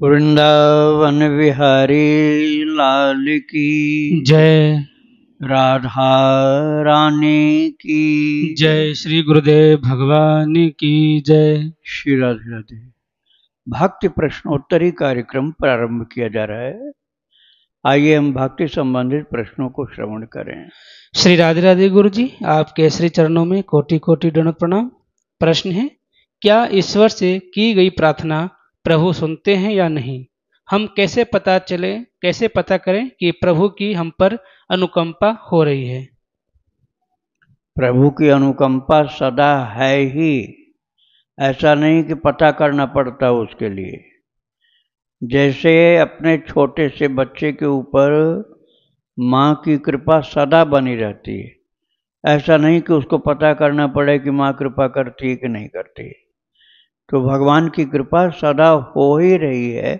वृंदावन विहारी लाल की जय। राधा रानी की जय। श्री गुरुदेव भगवान की जय। श्री राधे राधे। भक्ति प्रश्नोत्तरी कार्यक्रम प्रारंभ किया जा रहा है। आइए हम भक्ति संबंधित प्रश्नों को श्रवण करें। श्री राधे राधे गुरु जी, आपके श्री चरणों में कोटि कोटि दंडवत प्रणाम। प्रश्न है, क्या ईश्वर से की गई प्रार्थना प्रभु सुनते हैं या नहीं? हम कैसे पता करें कि प्रभु की हम पर अनुकंपा हो रही है? प्रभु की अनुकंपा सदा है ही, ऐसा नहीं कि पता करना पड़ता उसके लिए। जैसे अपने छोटे से बच्चे के ऊपर माँ की कृपा सदा बनी रहती है, ऐसा नहीं कि उसको पता करना पड़े कि माँ कृपा करती है कि नहीं करती। तो भगवान की कृपा सदा हो ही रही है,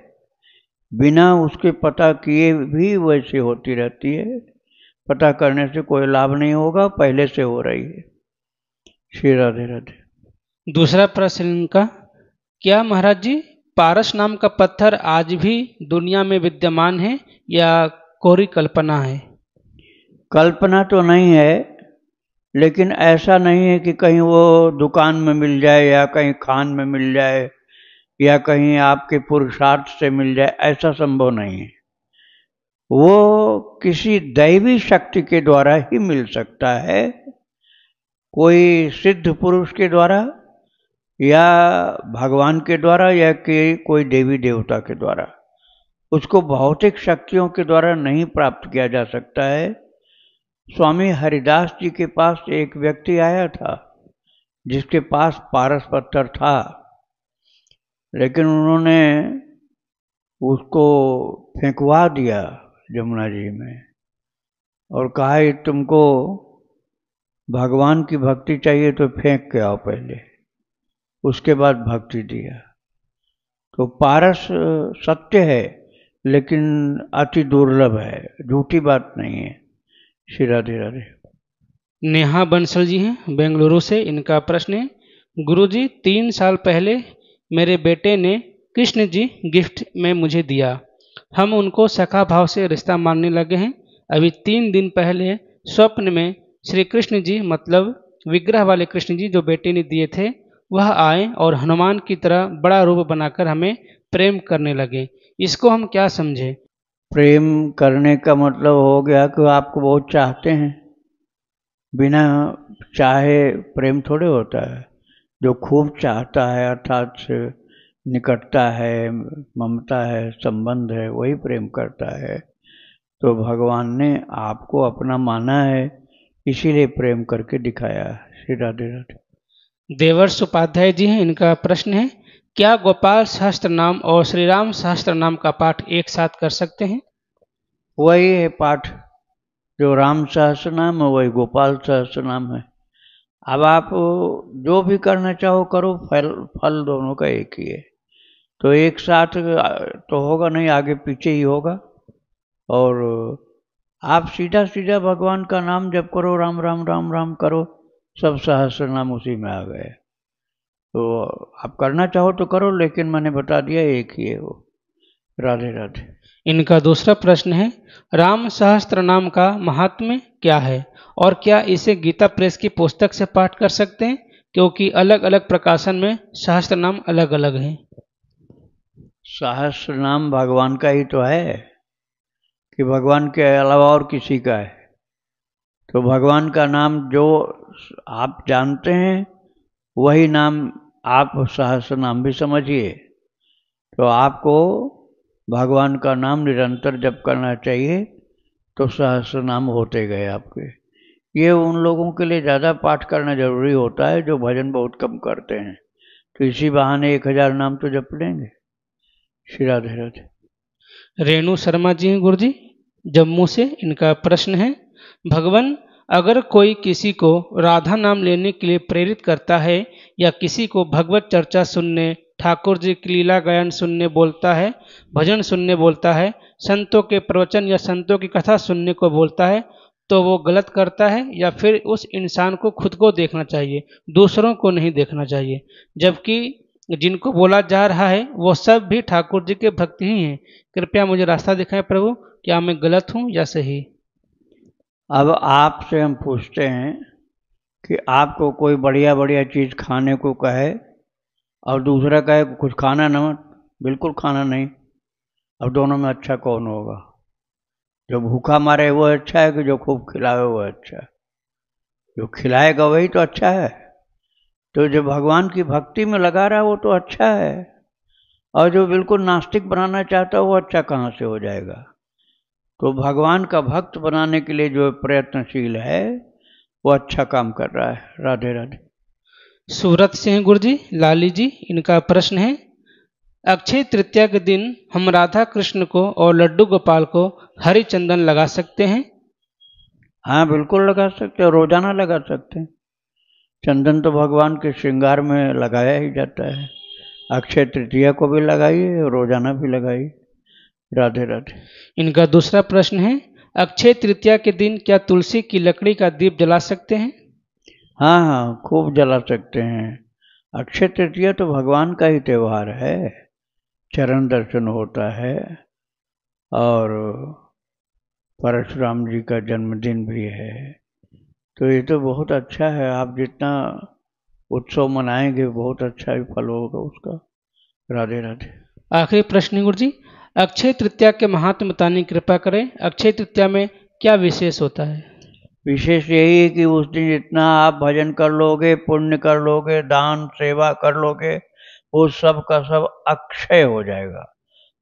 बिना उसके पता किए भी वैसे होती रहती है। पता करने से कोई लाभ नहीं होगा, पहले से हो रही है। श्री राधे राधे। दूसरा प्रश्न इनका, क्या महाराज जी पारस नाम का पत्थर आज भी दुनिया में विद्यमान है या कोरी कल्पना है? कल्पना तो नहीं है, लेकिन ऐसा नहीं है कि कहीं वो दुकान में मिल जाए या कहीं खान में मिल जाए या कहीं आपके पुरुषार्थ से मिल जाए, ऐसा संभव नहीं है। वो किसी दैवी शक्ति के द्वारा ही मिल सकता है, कोई सिद्ध पुरुष के द्वारा या भगवान के द्वारा या कोई देवी देवता के द्वारा। उसको भौतिक शक्तियों के द्वारा नहीं प्राप्त किया जा सकता है। स्वामी हरिदास जी के पास एक व्यक्ति आया था जिसके पास पारस पत्थर था, लेकिन उन्होंने उसको फेंकवा दिया जमुना जी में और कहा कि तुमको भगवान की भक्ति चाहिए तो फेंक के आओ पहले, उसके बाद भक्ति दिया। तो पारस सत्य है, लेकिन अति दुर्लभ है, झूठी बात नहीं है। श्री राधे राधे। नेहा बंसल जी हैं बेंगलुरु से। इनका प्रश्न है, गुरुजी 3 साल पहले मेरे बेटे ने कृष्ण जी गिफ्ट में मुझे दिया। हम उनको सखा भाव से रिश्ता मानने लगे हैं। अभी 3 दिन पहले स्वप्न में श्री कृष्ण जी, मतलब विग्रह वाले कृष्ण जी जो बेटे ने दिए थे, वह आए और हनुमान की तरह बड़ा रूप बनाकर हमें प्रेम करने लगे। इसको हम क्या समझे? प्रेम करने का मतलब हो गया कि आपको बहुत चाहते हैं। बिना चाहे प्रेम थोड़े होता है। जो खूब चाहता है, अर्थात निकटता है, ममता है, संबंध है, वही प्रेम करता है। तो भगवान ने आपको अपना माना है, इसीलिए प्रेम करके दिखाया। श्री राधे राधे। देवर्ष उपाध्याय जी हैं। इनका प्रश्न है, क्या गोपाल सहस्त्र नाम और श्री राम सहस्त्र नाम का पाठ एक साथ कर सकते हैं? वही है पाठ, जो राम सहस्त्र नाम है वही गोपाल सहस्त्र नाम है। अब आप जो भी करना चाहो करो, फल दोनों का एक ही है। तो एक साथ तो होगा नहीं, आगे पीछे ही होगा। और आप सीधा सीधा भगवान का नाम जप करो, राम राम राम राम करो, सब सहस्त्र नाम उसी में आ गए। तो आप करना चाहो तो करो, लेकिन मैंने बता दिया एक ही है वो। राधे राधे। इनका दूसरा प्रश्न है, राम सहस्त्र नाम का महात्म्य क्या है और क्या इसे गीता प्रेस की पुस्तक से पाठ कर सकते हैं, क्योंकि अलग अलग प्रकाशन में सहस्त्र नाम अलग अलग हैं? सहस्त्र नाम भगवान का ही तो है कि भगवान के अलावा और किसी का है? तो भगवान का नाम जो आप जानते हैं वही नाम आप सहस्त्र नाम भी समझिए। तो आपको भगवान का नाम निरंतर जप करना चाहिए, तो सहस्त्र नाम होते गए आपके। ये उन लोगों के लिए ज़्यादा पाठ करना जरूरी होता है जो भजन बहुत कम करते हैं, तो इसी बहाने 1000 नाम तो जप लेंगे। श्री राधे राधे। रेणु शर्मा जी हैं गुरुजी जम्मू से। इनका प्रश्न है, भगवान अगर कोई किसी को राधा नाम लेने के लिए प्रेरित करता है या किसी को भगवत चर्चा सुनने, ठाकुर जी की लीला गायन सुनने बोलता है, भजन सुनने बोलता है, संतों के प्रवचन या संतों की कथा सुनने को बोलता है, तो वो गलत करता है या फिर उस इंसान को खुद को देखना चाहिए, दूसरों को नहीं देखना चाहिए? जबकि जिनको बोला जा रहा है वो सब भी ठाकुर जी के भक्त ही हैं। कृपया मुझे रास्ता दिखाएं प्रभु, क्या मैं गलत हूं या सही। अब आपसे हम पूछते हैं कि आपको कोई बढ़िया बढ़िया चीज़ खाने को कहे और दूसरा कहे कुछ खाना न मत, बिल्कुल खाना नहीं, अब दोनों में अच्छा कौन होगा? जो भूखा मारे वो अच्छा है कि जो खूब खिलाए वो अच्छा है? जो खिलाएगा वही तो अच्छा है। तो जो भगवान की भक्ति में लगा रहा है वो तो अच्छा है, और जो बिल्कुल नास्तिक बनाना चाहता है वो अच्छा कहाँ से हो जाएगा? तो भगवान का भक्त बनाने के लिए जो प्रयत्नशील है वो अच्छा काम कर रहा है। राधे राधे। सूरत से हैं गुरु जी, लाली जी, इनका प्रश्न है, अक्षय तृतीया के दिन हम राधा कृष्ण को और लड्डू गोपाल को हरि चंदन लगा सकते हैं? हाँ बिल्कुल लगा सकते हैं, रोजाना लगा सकते हैं। चंदन तो भगवान के श्रृंगार में लगाया ही जाता है। अक्षय तृतीया को भी लगाइए, रोजाना भी लगाइए। राधे राधे। इनका दूसरा प्रश्न है, अक्षय तृतीया के दिन क्या तुलसी की लकड़ी का दीप जला सकते हैं? हाँ हाँ, खूब जला सकते हैं। अक्षय तृतीया तो भगवान का ही त्यौहार है, चरण दर्शन होता है और परशुराम जी का जन्मदिन भी है। तो ये तो बहुत अच्छा है, आप जितना उत्सव मनाएंगे बहुत अच्छा ही फल होगा उसका। राधे राधे। आखिरी प्रश्न है गुरु जी, अक्षय तृतीया के महात्म बताने की कृपा करें। अक्षय तृतीया में क्या विशेष होता है? विशेष यही है कि उस दिन जितना आप भजन कर लोगे, पुण्य कर लोगे, दान सेवा कर लोगे, वो सब का सब अक्षय हो जाएगा।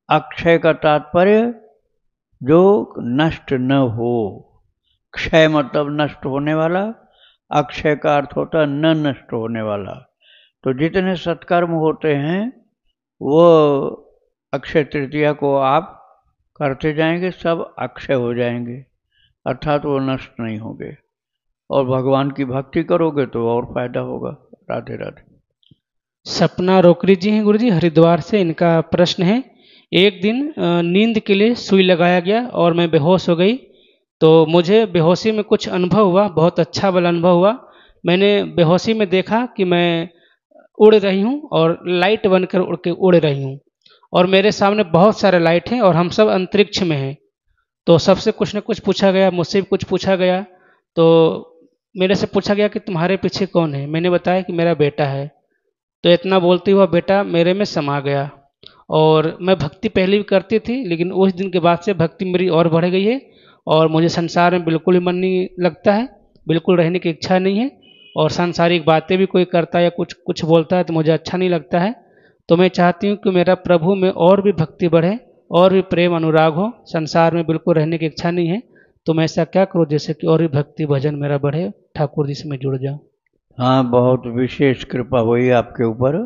अक्षय का तात्पर्य जो नष्ट न हो। क्षय मतलब नष्ट होने वाला, अक्षय का अर्थ होता है न नष्ट होने वाला। तो जितने सत्कर्म होते हैं वो अक्षय तृतीया को आप करते जाएंगे, सब अक्षय हो जाएंगे, अर्थात वो नष्ट नहीं होंगे। और भगवान की भक्ति करोगे तो और फायदा होगा। राधे राधे। सपना रोकरी जी हैं गुरु जी, हरिद्वार से, इनका प्रश्न है, एक दिन नींद के लिए सुई लगाया गया और मैं बेहोश हो गई, तो मुझे बेहोशी में कुछ अनुभव हुआ, बहुत अच्छा वाला अनुभव हुआ। मैंने बेहोशी में देखा कि मैं उड़ रही हूँ और लाइट बनकर उड़ के उड़ रही हूँ, और मेरे सामने बहुत सारे लाइट हैं और हम सब अंतरिक्ष में हैं। तो सबसे कुछ न कुछ पूछा गया, मुझसे भी कुछ पूछा गया। तो मेरे से पूछा गया कि तुम्हारे पीछे कौन है? मैंने बताया कि मेरा बेटा है। तो इतना बोलते हुआ बेटा मेरे में समा गया। और मैं भक्ति पहले भी करती थी, लेकिन उस दिन के बाद से भक्ति मेरी और बढ़ गई है, और मुझे संसार में बिल्कुल ही मन नहीं लगता है, बिल्कुल रहने की इच्छा नहीं है। और सांसारिक बातें भी कोई करता है या कुछ कुछ बोलता है तो मुझे अच्छा नहीं लगता है। तो मैं चाहती हूँ कि मेरा प्रभु में और भी भक्ति बढ़े और भी प्रेम अनुराग हो, संसार में बिल्कुल रहने की इच्छा नहीं है। तो मैं ऐसा क्या करूँ जैसे कि और भी भक्ति भजन मेरा बढ़े, ठाकुर जी से मैं जुड़ जाऊँ। हाँ, बहुत विशेष कृपा हुई आपके ऊपर,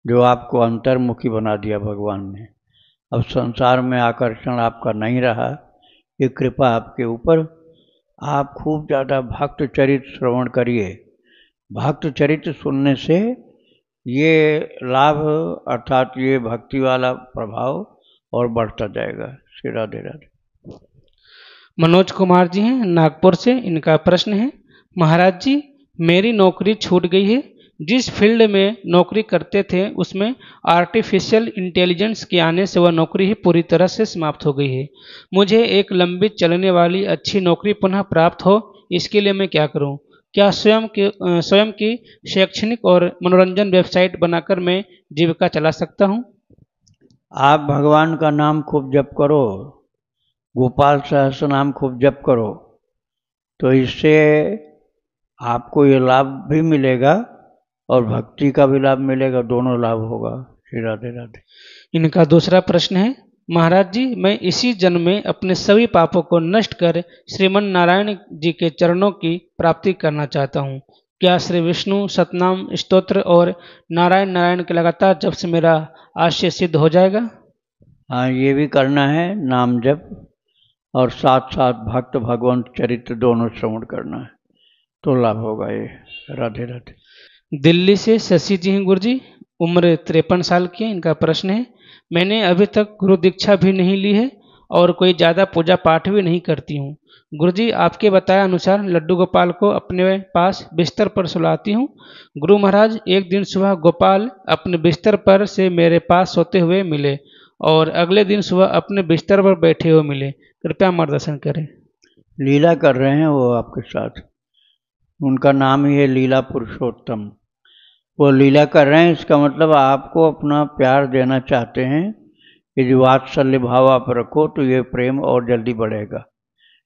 जो आपको अंतर्मुखी बना दिया भगवान ने। अब संसार में आकर्षण आपका नहीं रहा, ये कृपा आपके ऊपर। आप खूब ज़्यादा भक्त चरित्र श्रवण करिए। भक्त चरित्र सुनने से ये लाभ अर्थात ये भक्ति वाला प्रभाव और बढ़ता जाएगा। श्री राधे राधे। मनोज कुमार जी हैं नागपुर से, इनका प्रश्न है, महाराज जी मेरी नौकरी छूट गई है। जिस फील्ड में नौकरी करते थे उसमें आर्टिफिशियल इंटेलिजेंस के आने से वह नौकरी ही पूरी तरह से समाप्त हो गई है। मुझे एक लंबी चलने वाली अच्छी नौकरी पुनः प्राप्त हो, इसके लिए मैं क्या करूं? क्या स्वयं की शैक्षणिक और मनोरंजन वेबसाइट बनाकर मैं जीविका चला सकता हूं? आप भगवान का नाम खूब जप करो, गोपाल सहस्त्र नाम खूब जप करो, तो इससे आपको ये लाभ भी मिलेगा और भक्ति का भी लाभ मिलेगा, दोनों लाभ होगा। श्री राधे राधे। इनका दूसरा प्रश्न है, महाराज जी मैं इसी जन्म में अपने सभी पापों को नष्ट कर श्रीमन नारायण जी के चरणों की प्राप्ति करना चाहता हूँ। क्या श्री विष्णु सतनाम स्तोत्र और नारायण नारायण के लगातार जप से मेरा आशय सिद्ध हो जाएगा? हाँ, ये भी करना है, नाम जप और साथ साथ भक्त भगवंत चरित्र दोनों श्रवण करना है, तो लाभ होगा ये। राधे राधे। दिल्ली से शशि जी हैं गुरु जी, उम्र 53 साल की है, इनका प्रश्न है, मैंने अभी तक गुरु दीक्षा भी नहीं ली है और कोई ज़्यादा पूजा पाठ भी नहीं करती हूँ। गुरुजी, आपके बताए अनुसार लड्डू गोपाल को अपने पास बिस्तर पर सुलाती हूँ। गुरु महाराज, एक दिन सुबह गोपाल अपने बिस्तर पर से मेरे पास सोते हुए मिले और अगले दिन सुबह अपने बिस्तर पर बैठे हुए मिले। कृपया मार्गदर्शन करें। लीला कर रहे हैं वो आपके साथ, उनका नाम ही है लीला पुरुषोत्तम। वो लीला कर रहे हैं, इसका मतलब आपको अपना प्यार देना चाहते हैं। यदि वात्सल्य भाव आप रखो तो ये प्रेम और जल्दी बढ़ेगा।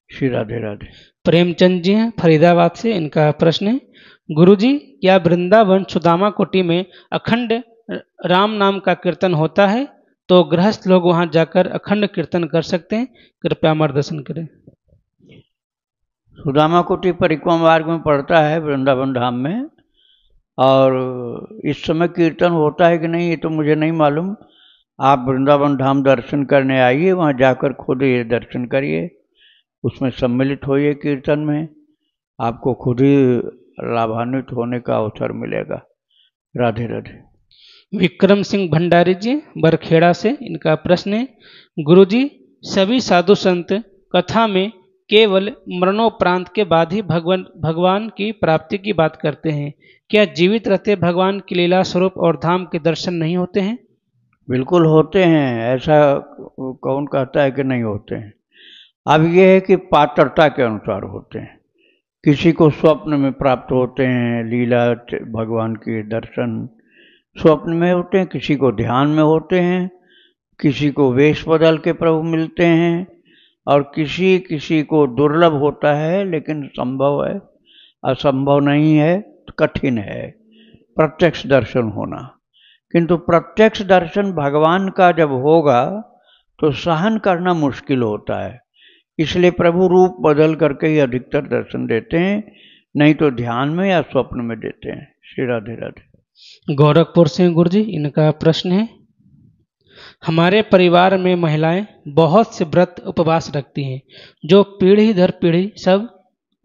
श्री राधे राधे। प्रेमचंद जी हैं फरीदाबाद से, इनका प्रश्न है, गुरुजी, क्या वृंदावन सुदामा कुटी में अखंड राम नाम का कीर्तन होता है? तो गृहस्थ लोग वहां जाकर अखंड कीर्तन कर सकते हैं? कृपया मार्गदर्शन करें। सुदामा कुटी परिक्रमा मार्ग में पड़ता है वृंदावन धाम में, और इस समय कीर्तन होता है कि नहीं ये तो मुझे नहीं मालूम। आप वृंदावन धाम दर्शन करने आइए, वहाँ जाकर खुद ये दर्शन करिए, उसमें सम्मिलित होइए कीर्तन में, आपको खुद ही लाभान्वित होने का अवसर मिलेगा। राधे राधे। विक्रम सिंह भंडारी जी बरखेड़ा से, इनका प्रश्न है, गुरुजी, सभी साधु संत कथा में केवल मरणोपरांत के बाद ही भगवान की प्राप्ति की बात करते हैं। क्या जीवित रहते भगवान की लीला स्वरूप और धाम के दर्शन नहीं होते हैं? बिल्कुल होते हैं, ऐसा कौन कहता है कि नहीं होते हैं। अब यह है कि पात्रता के अनुसार होते हैं। किसी को स्वप्न में प्राप्त होते हैं लीला भगवान के दर्शन, स्वप्न में होते हैं, किसी को ध्यान में होते हैं, किसी को वेश बदल के प्रभु मिलते हैं, और किसी किसी को दुर्लभ होता है लेकिन संभव है, असंभव नहीं है, कठिन है प्रत्यक्ष दर्शन होना। किंतु प्रत्यक्ष दर्शन भगवान का जब होगा तो सहन करना मुश्किल होता है, इसलिए प्रभु रूप बदल करके ही अधिकतर दर्शन देते हैं, नहीं तो ध्यान में या स्वप्न में देते हैं। श्री राधे राधे। गोरखपुर से गुरुजी, इनका प्रश्न है, हमारे परिवार में महिलाएं बहुत से व्रत उपवास रखती हैं जो पीढ़ी दर पीढ़ी सब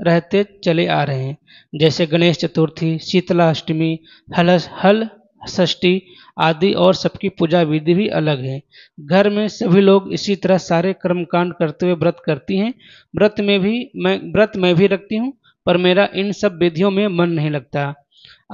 रहते चले आ रहे हैं, जैसे गणेश चतुर्थी, शीतला अष्टमी, हल षष्ठी आदि, और सबकी पूजा विधि भी अलग है। घर में सभी लोग इसी तरह सारे कर्मकांड करते हुए व्रत करती हैं। व्रत मैं भी रखती हूँ, पर मेरा इन सब विधियों में मन नहीं लगता।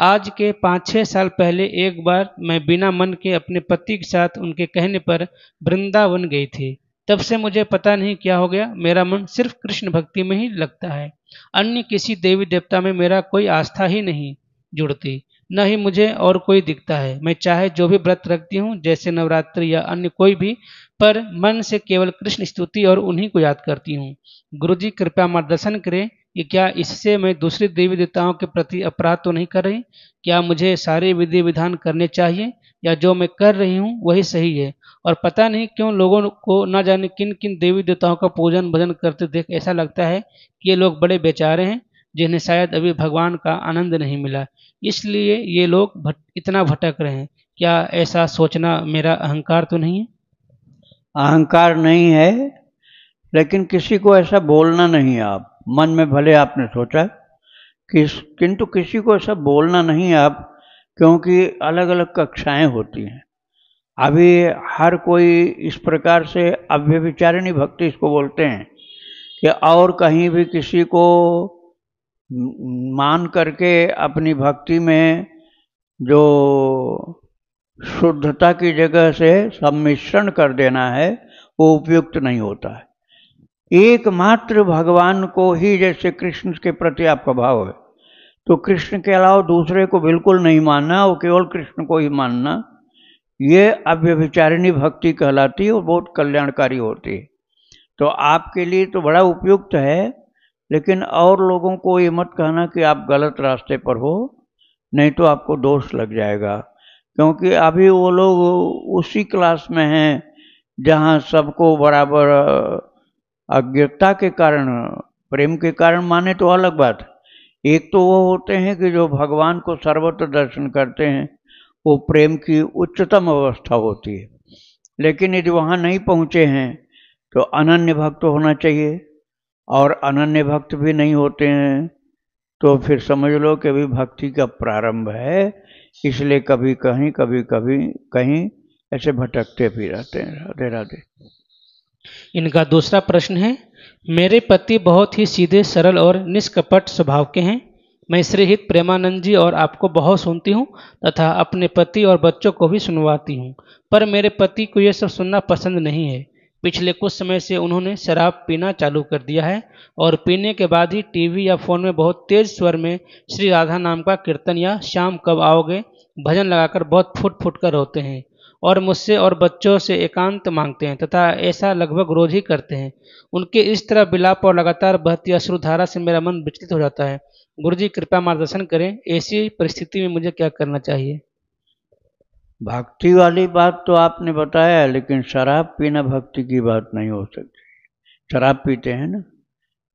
आज के 5-6 साल पहले एक बार मैं बिना मन के अपने पति के साथ उनके कहने पर वृंदावन गई थी। तब से मुझे पता नहीं क्या हो गया, मेरा मन सिर्फ कृष्ण भक्ति में ही लगता है। अन्य किसी देवी देवता में मेरा कोई आस्था ही नहीं जुड़ती, न ही मुझे और कोई दिखता है। मैं चाहे जो भी व्रत रखती हूँ, जैसे नवरात्रि या अन्य कोई भी, पर मन से केवल कृष्ण स्तुति और उन्हीं को याद करती हूँ। गुरुजी, कृपया मार्गदर्शन करें कि क्या इससे मैं दूसरे देवी देवताओं के प्रति अपराध तो नहीं कर रही? क्या मुझे सारे विधि विधान करने चाहिए, या जो मैं कर रही हूँ वही सही है? और पता नहीं क्यों लोगों को न जाने किन किन देवी देवताओं का पूजन भजन करते देख ऐसा लगता है कि ये लोग बड़े बेचारे हैं, जिन्हें शायद अभी भगवान का आनंद नहीं मिला, इसलिए ये लोग इतना भटक रहे हैं। क्या ऐसा सोचना मेरा अहंकार तो नहीं है? अहंकार नहीं है, लेकिन किसी को ऐसा बोलना नहीं है। आप मन में भले आपने सोचा किंतु किसी को ऐसा बोलना नहीं है आप, क्योंकि अलग अलग कक्षाएं होती हैं। अभी हर कोई इस प्रकार से अव्यभिचारिणी भक्ति इसको बोलते हैं कि और कहीं भी किसी को मान करके अपनी भक्ति में जो शुद्धता की जगह से सम्मिश्रण कर देना है वो उपयुक्त नहीं होता है। एकमात्र भगवान को ही, जैसे कृष्ण के प्रति आपका भाव है तो कृष्ण के अलावा दूसरे को बिल्कुल नहीं मानना, वो केवल कृष्ण को ही मानना, ये अव्यभिचारिणी भक्ति कहलाती है और बहुत कल्याणकारी होती है। तो आपके लिए तो बड़ा उपयुक्त है, लेकिन और लोगों को ये मत कहना कि आप गलत रास्ते पर हो, नहीं तो आपको दोष लग जाएगा। क्योंकि अभी वो लोग उसी क्लास में हैं जहाँ सबको बराबर अज्ञता के कारण, प्रेम के कारण माने तो अलग बात है। एक तो वो होते हैं कि जो भगवान को सर्वत्र दर्शन करते हैं, वो प्रेम की उच्चतम अवस्था होती है। लेकिन यदि वहाँ नहीं पहुँचे हैं तो अनन्य भक्त होना चाहिए, और अनन्य भक्त भी नहीं होते हैं तो फिर समझ लो कि अभी भक्ति का प्रारंभ है, इसलिए कभी कहीं कभी कहीं ऐसे भटकते भी रहते हैं। राधे राधे। इनका दूसरा प्रश्न है, मेरे पति बहुत ही सीधे सरल और निष्कपट स्वभाव के हैं। मैं श्रीहित प्रेमानंद जी और आपको बहुत सुनती हूँ तथा अपने पति और बच्चों को भी सुनवाती हूँ, पर मेरे पति को ये सब सुनना पसंद नहीं है। पिछले कुछ समय से उन्होंने शराब पीना चालू कर दिया है और पीने के बाद ही टीवी या फोन में बहुत तेज स्वर में श्री राधा नाम का कीर्तन या शाम कब आओगे भजन लगाकर बहुत फुट फुट कर रोते हैं और मुझसे और बच्चों से एकांत मांगते हैं तथा ऐसा लगभग रोज ही करते हैं। उनके इस तरह विलाप और लगातार बहती अश्रुधारा से मेरा मन विचलित हो जाता है। गुरुजी कृपया मार्गदर्शन करें, ऐसी परिस्थिति में मुझे क्या करना चाहिए? भक्ति वाली बात तो आपने बताया, लेकिन शराब पीना भक्ति की बात नहीं हो सकती। शराब पीते हैं ना,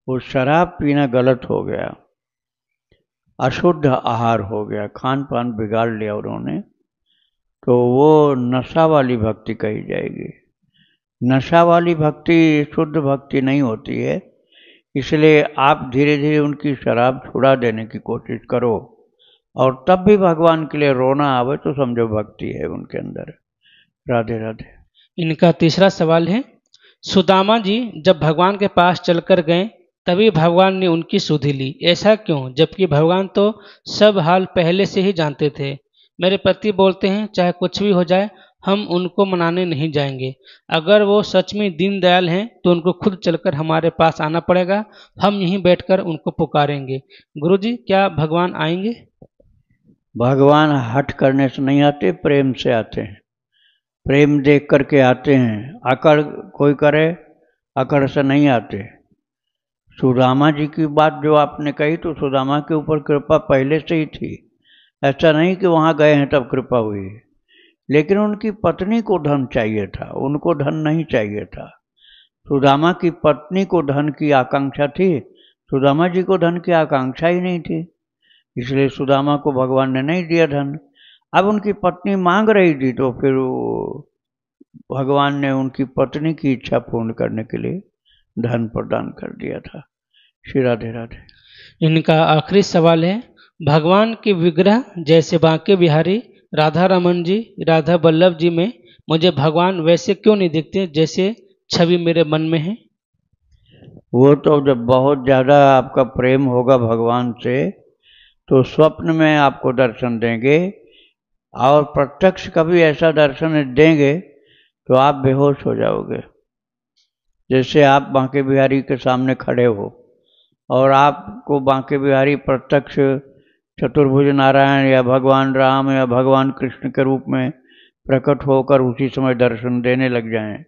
वो शराब पीना गलत हो गया, अशुद्ध आहार हो गया, खान पान बिगाड़ लिया उन्होंने, तो वो नशा वाली भक्ति कही जाएगी। नशा वाली भक्ति शुद्ध भक्ति नहीं होती है। इसलिए आप धीरे धीरे उनकी शराब छुड़ा देने की कोशिश करो, और तब भी भगवान के लिए रोना आवे तो समझो भक्ति है उनके अंदर। राधे राधे। इनका तीसरा सवाल है, सुदामा जी जब भगवान के पास चलकर गए तभी भगवान ने उनकी सुधि ली, ऐसा क्यों, जबकि भगवान तो सब हाल पहले से ही जानते थे। मेरे पति बोलते हैं चाहे कुछ भी हो जाए हम उनको मनाने नहीं जाएंगे। अगर वो सच में दीनदयाल हैं तो उनको खुद चलकर हमारे पास आना पड़ेगा, हम यहीं बैठकर उनको पुकारेंगे। गुरुजी क्या भगवान आएंगे? भगवान हट करने से नहीं आते, प्रेम से आते हैं। प्रेम देख करके आते हैं। अकड़ कोई करे, अकड़ से नहीं आते। सुदामा जी की बात जो आपने कही, तो सुदामा के ऊपर कृपा पहले से ही थी। ऐसा नहीं कि वहाँ गए हैं तब कृपा हुई, लेकिन उनकी पत्नी को धन चाहिए था, उनको धन नहीं चाहिए था। सुदामा की पत्नी को धन की आकांक्षा थी, सुदामा जी को धन की आकांक्षा ही नहीं थी, इसलिए सुदामा को भगवान ने नहीं दिया धन। अब उनकी पत्नी मांग रही थी, तो फिर भगवान ने उनकी पत्नी की इच्छा पूर्ण करने के लिए धन प्रदान कर दिया था। श्री राधे राधे। इनका आखिरी सवाल है, भगवान के विग्रह जैसे बांके बिहारी, राधा रमन जी, राधा वल्लभ जी में मुझे भगवान वैसे क्यों नहीं दिखते जैसे छवि मेरे मन में है? वो तो जब बहुत ज़्यादा आपका प्रेम होगा भगवान से तो स्वप्न में आपको दर्शन देंगे, और प्रत्यक्ष कभी ऐसा दर्शन देंगे तो आप बेहोश हो जाओगे। जैसे आप बांके बिहारी के सामने खड़े हो और आपको बांके बिहारी प्रत्यक्ष चतुर्भुज नारायण या भगवान राम या भगवान कृष्ण के रूप में प्रकट होकर उसी समय दर्शन देने लग जाएं,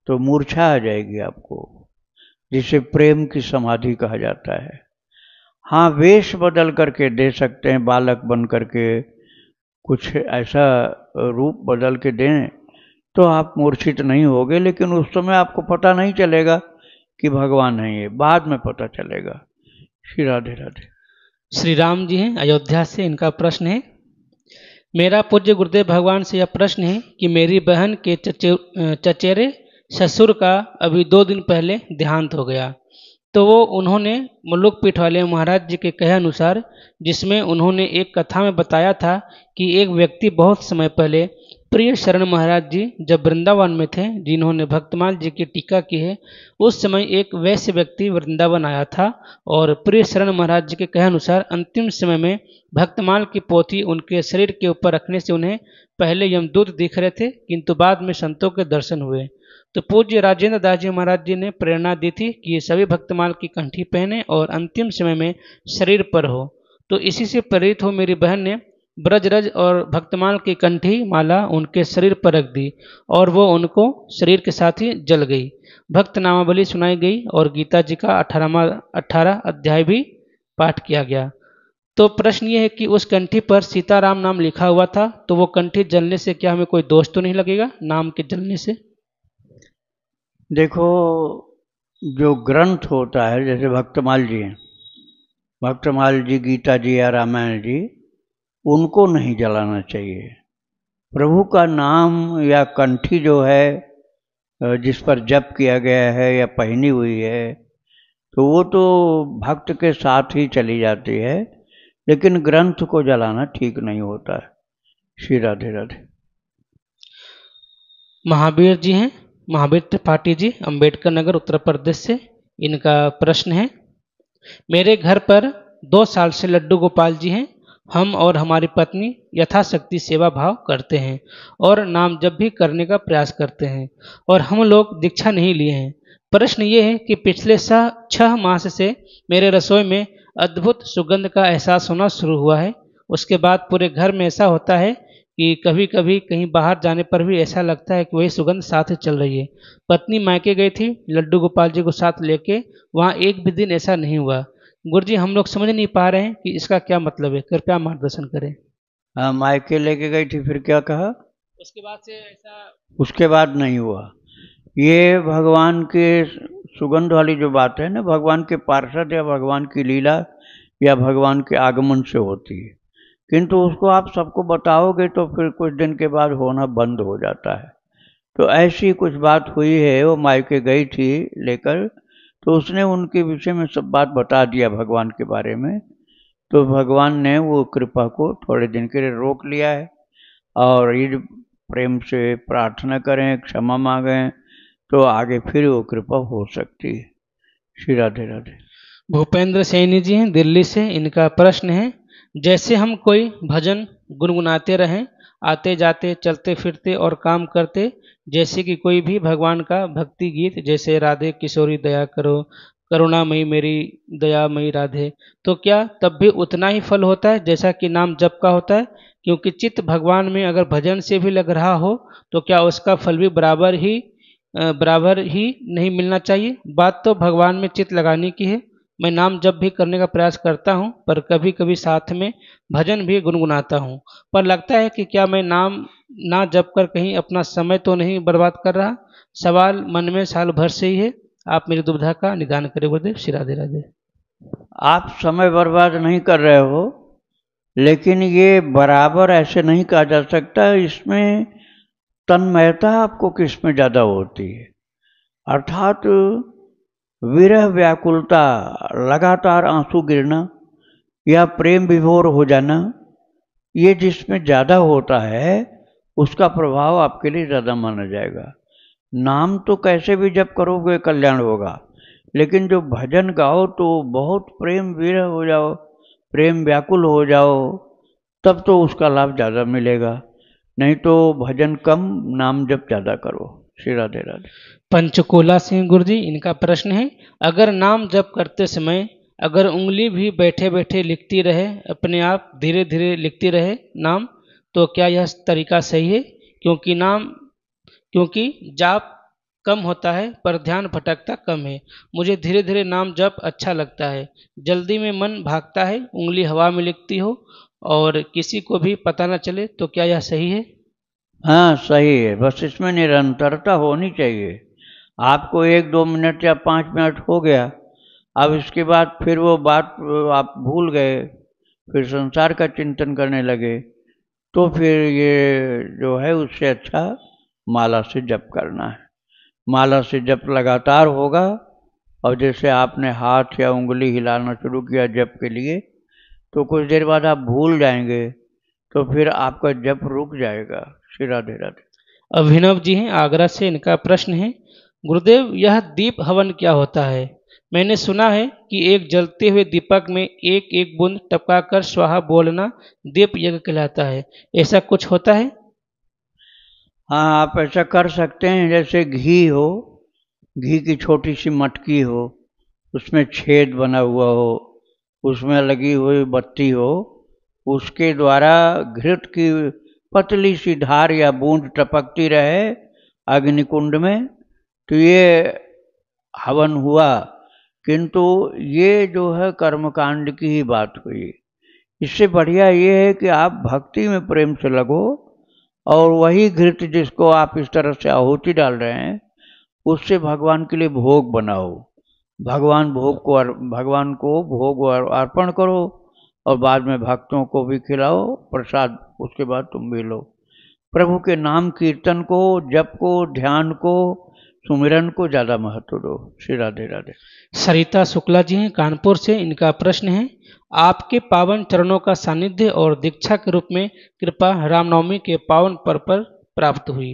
तो मूर्छा आ जाएगी आपको, जिसे प्रेम की समाधि कहा जाता है। हाँ, वेश बदल करके दे सकते हैं, बालक बन करके कुछ ऐसा रूप बदल के दें तो आप मूर्छित नहीं होगे, लेकिन उस समय आपको पता नहीं चलेगा कि भगवान है, ये बाद में पता चलेगा। श्री राधे राधे। श्री राम जी हैं अयोध्या से, इनका प्रश्न है, मेरा पूज्य गुरुदेव भगवान से यह प्रश्न है कि मेरी बहन के चचेरे ससुर का अभी 2 दिन पहले देहांत हो गया, तो वो उन्होंने मुल्लुक पीठ वाले महाराज जी के कहे अनुसार, जिसमें उन्होंने एक कथा में बताया था कि एक व्यक्ति बहुत समय पहले प्रिय शरण महाराज जी जब वृंदावन में थे, जिन्होंने भक्तमाल जी की टीका की है, उस समय एक वैश्य व्यक्ति वृंदावन आया था और प्रिय शरण महाराज जी के कहे अनुसार अंतिम समय में भक्तमाल की पोथी उनके शरीर के ऊपर रखने से उन्हें पहले यमदूत दिख रहे थे, किंतु बाद में संतों के दर्शन हुए। तो पूज्य राजेंद्र दास जी महाराज जी ने प्रेरणा दी थी कि ये सभी भक्तमाल की कंठी पहने और अंतिम समय में शरीर पर हो। तो इसी से प्रेरित हो मेरी बहन ने ब्रजरज और भक्तमाल की कंठी माला उनके शरीर पर रख दी और वो उनको शरीर के साथ ही जल गई। भक्त नामावली सुनाई गई और गीता जी का 18 अध्याय भी पाठ किया गया। तो प्रश्न ये है कि उस कंठी पर सीताराम नाम लिखा हुआ था, तो वो कंठी जलने से क्या हमें कोई दोष तो नहीं लगेगा नाम के जलने से? देखो, जो ग्रंथ होता है, जैसे भक्तमाल जी हैं, भक्तमाल जी, गीता जी या रामायण जी, उनको नहीं जलाना चाहिए। प्रभु का नाम या कंठी जो है जिस पर जप किया गया है या पहनी हुई है, तो वो तो भक्त के साथ ही चली जाती है, लेकिन ग्रंथ को जलाना ठीक नहीं होता है। श्री राधे राधे। महावीर जी हैं महावीर त्रिपाठी जी, अंबेडकर नगर, उत्तर प्रदेश से। इनका प्रश्न है, मेरे घर पर 2 साल से लड्डू गोपाल जी हैं। हम और हमारी पत्नी यथाशक्ति सेवा भाव करते हैं और नाम जप भी करने का प्रयास करते हैं और हम लोग दीक्षा नहीं लिए हैं। प्रश्न ये है कि पिछले 6 मास से मेरे रसोई में अद्भुत सुगंध का एहसास होना शुरू हुआ है। उसके बाद पूरे घर में ऐसा होता है कि कभी कभी कहीं बाहर जाने पर भी ऐसा लगता है कि वही सुगंध साथ ही चल रही है। पत्नी मायके गई थी लड्डू गोपाल जी को साथ लेके, वहाँ एक भी दिन ऐसा नहीं हुआ। गुरुजी, हम लोग समझ नहीं पा रहे हैं कि इसका क्या मतलब है, कृपया मार्गदर्शन करें। हाँ, मायके लेके गई थी, फिर क्या कहा? उसके बाद से ऐसा उसके बाद नहीं हुआ। ये भगवान के सुगंध वाली जो बात है ना, भगवान के पार्षद या भगवान की लीला या भगवान के आगमन से होती है, किंतु उसको आप सबको बताओगे तो फिर कुछ दिन के बाद होना बंद हो जाता है। तो ऐसी कुछ बात हुई है, वो मायके गई थी लेकर, तो उसने उनके विषय में सब बात बता दिया भगवान के बारे में। तो भगवान ने वो कृपा को थोड़े दिन के लिए रोक लिया है और ये प्रेम से प्रार्थना करें, क्षमा मांगें, तो आगे फिर वो कृपा हो सकती है। श्री राधे राधे। भूपेंद्र सैनी जी हैं, दिल्ली से। इनका प्रश्न है, जैसे हम कोई भजन गुनगुनाते रहें, आते जाते, चलते फिरते और काम करते, जैसे कि कोई भी भगवान का भक्ति गीत, जैसे राधे किशोरी दया करो, करुणामयी मेरी दयामयी राधे, तो क्या तब भी उतना ही फल होता है जैसा कि नाम जप का होता है? क्योंकि चित्त भगवान में अगर भजन से भी लग रहा हो तो क्या उसका फल भी बराबर ही नहीं मिलना चाहिए? बात तो भगवान में चित्त लगाने की है। मैं नाम जप भी करने का प्रयास करता हूँ, पर कभी कभी साथ में भजन भी गुनगुनाता हूँ, पर लगता है कि क्या मैं नाम ना जप कर कहीं अपना समय तो नहीं बर्बाद कर रहा? सवाल मन में साल भर से ही है। आप मेरी दुविधा का निदान करें गुरुदेव। श्री राधे राधे। आप समय बर्बाद नहीं कर रहे हो, लेकिन ये बराबर ऐसे नहीं कहा जा सकता। इसमें तन्मयता आपको किस में ज़्यादा होती है, अर्थात विरह व्याकुलता, लगातार आंसू गिरना या प्रेम विभोर हो जाना, ये जिसमें ज़्यादा होता है उसका प्रभाव आपके लिए ज़्यादा माना जाएगा। नाम तो कैसे भी जब करोगे कल्याण होगा, लेकिन जो भजन गाओ तो बहुत प्रेम विरह हो जाओ, प्रेम व्याकुल हो जाओ, तब तो उसका लाभ ज़्यादा मिलेगा। नहीं तो भजन कम, नाम जप ज़्यादा करो। श्री राधे राधे। पंचकूला सिंह गुरु जी, इनका प्रश्न है, अगर नाम जप करते समय अगर उंगली भी बैठे बैठे लिखती रहे, अपने आप धीरे धीरे लिखती रहे नाम, तो क्या यह तरीका सही है? क्योंकि जाप कम होता है पर ध्यान भटकता कम है। मुझे धीरे धीरे नाम जप अच्छा लगता है। जल्दी में मन भागता है, उंगली हवा में लिखती हो और किसी को भी पता न चले, तो क्या यह सही है? हाँ, सही है, बस इसमें निरंतरता होनी चाहिए। आपको 1-2 मिनट या 5 मिनट हो गया, अब इसके बाद फिर वो बात आप भूल गए, फिर संसार का चिंतन करने लगे, तो फिर ये जो है उससे अच्छा माला से जप करना है। माला से जप लगातार होगा, और जैसे आपने हाथ या उंगली हिलाना शुरू किया जप के लिए, तो कुछ देर बाद आप भूल जाएंगे, तो फिर आपका जप रुक जाएगा। श्री राधे राधे। अभिनव जी हैं, आगरा से। इनका प्रश्न है, गुरुदेव यह दीप हवन क्या होता है? मैंने सुना है कि एक जलते हुए दीपक में एक एक बूंद टपकाकर स्वाहा बोलना दीप यज्ञ कहलाता है, ऐसा कुछ होता है? हाँ, आप ऐसा कर सकते हैं। जैसे घी हो, घी की छोटी सी मटकी हो, उसमें छेद बना हुआ हो, उसमें लगी हुई बत्ती हो, उसके द्वारा घृत की पतली सी धार या बूंद टपकती रहे अग्निकुंड में, तो ये हवन हुआ। किंतु ये जो है कर्मकांड की ही बात हुई। इससे बढ़िया ये है कि आप भक्ति में प्रेम से लगो, और वही घृत जिसको आप इस तरह से आहुति डाल रहे हैं, उससे भगवान के लिए भोग बनाओ। भगवान को भोग अर्पण करो, और बाद में भक्तों को भी खिलाओ प्रसाद, उसके बाद तुम भी लो। प्रभु के नाम कीर्तन को, जप को, ध्यान को, सुमिरन को ज़्यादा महत्व दो। श्री राधे राधे। सरिता शुक्ला जी हैं, कानपुर से। इनका प्रश्न है, आपके पावन चरणों का सानिध्य और दीक्षा के रूप में कृपा रामनवमी के पावन पर्व पर प्राप्त हुई।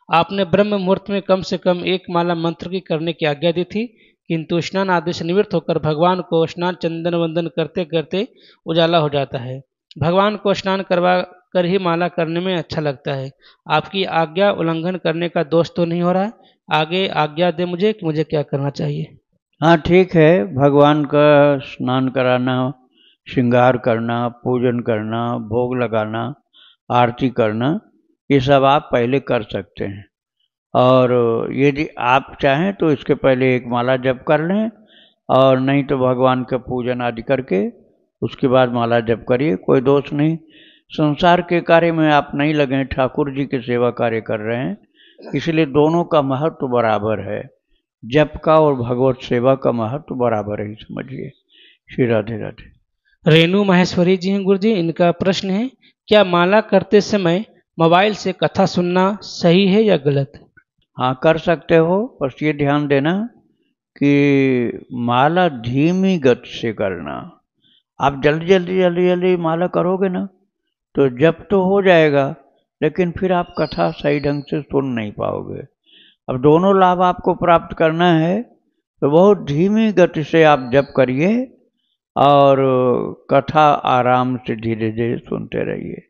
आपने ब्रह्म मुहूर्त में कम से कम एक माला मंत्र की करने की आज्ञा दी थी, किंतु स्नान आदि से निवृत्त होकर भगवान को स्नान चंदन वंदन करते करते उजाला हो जाता है। भगवान को स्नान करवा कर ही माला करने में अच्छा लगता है। आपकी आज्ञा उल्लंघन करने का दोष तो नहीं हो रहा है? आगे आज्ञा दे मुझे कि मुझे क्या करना चाहिए। हाँ ठीक है, भगवान का स्नान कराना, श्रृंगार करना, पूजन करना, भोग लगाना, आरती करना, ये सब आप पहले कर सकते हैं। और यदि आप चाहें तो इसके पहले एक माला जप कर लें, और नहीं तो भगवान का पूजन आदि करके उसके बाद माला जप करिए, कोई दोष नहीं। संसार के कार्य में आप नहीं लगे, ठाकुर जी के सेवा कार्य कर रहे हैं, इसलिए दोनों का महत्व बराबर है। जप का और भगवत सेवा का महत्व बराबर है, समझिए। श्री राधे राधे। रेणु माहेश्वरी जी हैं गुरु जी, इनका प्रश्न है, क्या माला करते समय मोबाइल से कथा सुनना सही है या गलत? हाँ कर सकते हो, बस ये ध्यान देना कि माला धीमी गति से करना। आप जल्दी जल्दी जल्दी जल्दी माला करोगे ना तो जप तो हो जाएगा, लेकिन फिर आप कथा सही ढंग से सुन नहीं पाओगे। अब दोनों लाभ आपको प्राप्त करना है तो बहुत धीमी गति से आप जप करिए और कथा आराम से धीरे धीरे सुनते रहिए।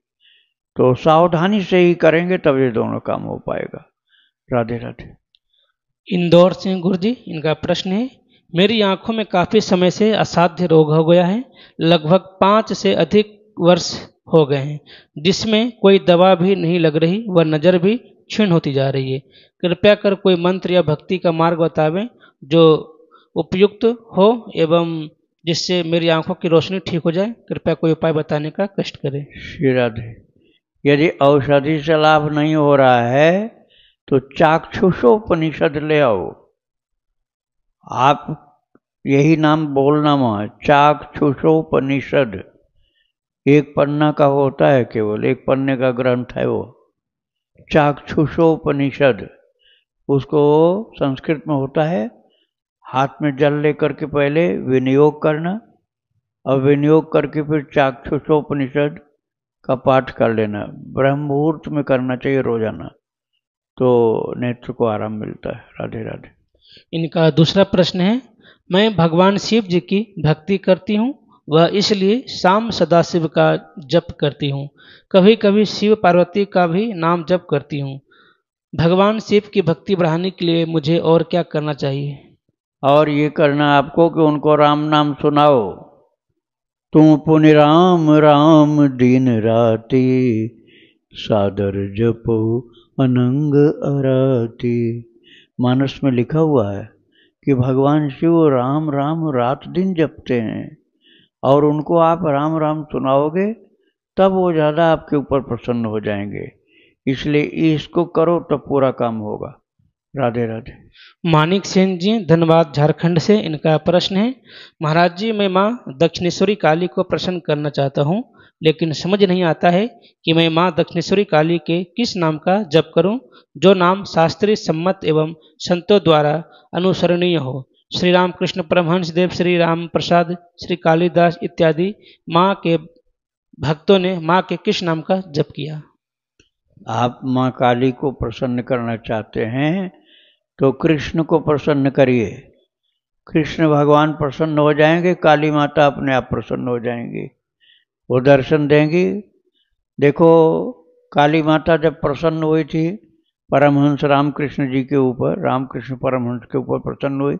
तो सावधानी से ही करेंगे तब ये दोनों काम हो पाएगा। राधे राधे। इंदौर से गुरु जी, इनका प्रश्न है, मेरी आंखों में काफी समय से असाध्य रोग हो गया है, लगभग 5 से अधिक वर्ष हो गए हैं, जिसमें कोई दवा भी नहीं लग रही व नजर भी क्षीण होती जा रही है। कृपया कर कोई मंत्र या भक्ति का मार्ग बतावें जो उपयुक्त हो एवं जिससे मेरी आंखों की रोशनी ठीक हो जाए। कृपया कोई उपाय बताने का कष्ट करें। श्री राधे। यदि औषधि से लाभ नहीं हो रहा है तो चाक्षुषोपनिषद ले आओ। आप यही नाम बोलना वहाँ, चाक्षुषोपनिषद। एक पन्ना का होता है, केवल एक पन्ने का ग्रंथ है वो, चाक्षुषोपनिषद। उसको संस्कृत में होता है, हाथ में जल लेकर के पहले विनियोग करना और विनियोग करके फिर चाक्षुषोपनिषद का पाठ कर लेना। ब्रह्म मुहूर्त में करना चाहिए रोजाना, तो नेत्र को आराम मिलता है। राधे राधे। इनका दूसरा प्रश्न है, मैं भगवान शिव जी की भक्ति करती हूँ वह इसलिए शाम सदाशिव का जप करती हूँ। कभी कभी शिव पार्वती का भी नाम जप करती हूँ। भगवान शिव की भक्ति बढ़ाने के लिए मुझे और क्या करना चाहिए? और ये करना आपको कि उनको राम नाम सुनाओ। तुम पुनि राम राम दिन राति, सादर जपो अनंग अराती। मानस में लिखा हुआ है कि भगवान शिव राम राम रात दिन जपते हैं, और उनको आप राम राम सुनाओगे तब वो ज़्यादा आपके ऊपर प्रसन्न हो जाएंगे। इसलिए इसको करो तब पूरा काम होगा। राधे राधे। मानिक सेन जी, धनबाद झारखंड से, इनका प्रश्न है, महाराज जी मैं माँ दक्षिणेश्वरी काली को प्रसन्न करना चाहता हूँ, लेकिन समझ नहीं आता है कि मैं माँ दक्षिणेश्वरी काली के किस नाम का जप करूं जो नाम शास्त्रीय सम्मत एवं संतों द्वारा अनुसरणीय हो। श्री रामकृष्ण परमहंस देव, श्री राम प्रसाद, श्री कालिदास इत्यादि माँ के भक्तों ने माँ के किस नाम का जप किया? आप माँ काली को प्रसन्न करना चाहते हैं तो कृष्ण को प्रसन्न करिए। कृष्ण भगवान प्रसन्न हो जाएंगे, काली माता अपने आप प्रसन्न हो जाएंगी, वो दर्शन देंगी। देखो, काली माता जब प्रसन्न हुई थी परमहंस रामकृष्ण जी के ऊपर, रामकृष्ण परमहंस के ऊपर प्रसन्न हुई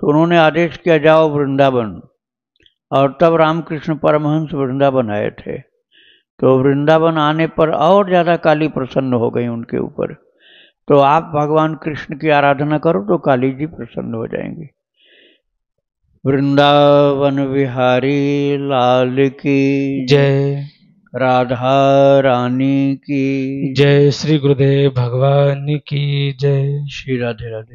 तो उन्होंने आदेश किया जाओ वृंदावन, और तब रामकृष्ण परमहंस वृंदावन आए थे। तो वृंदावन आने पर और ज़्यादा काली प्रसन्न हो गई उनके ऊपर। तो आप भगवान कृष्ण की आराधना करो तो काली जी प्रसन्न हो जाएंगी। वृंदावन विहारी लाल की जय, राधा रानी की जय, श्री गुरुदेव भगवान की जय। श्री राधे राधे।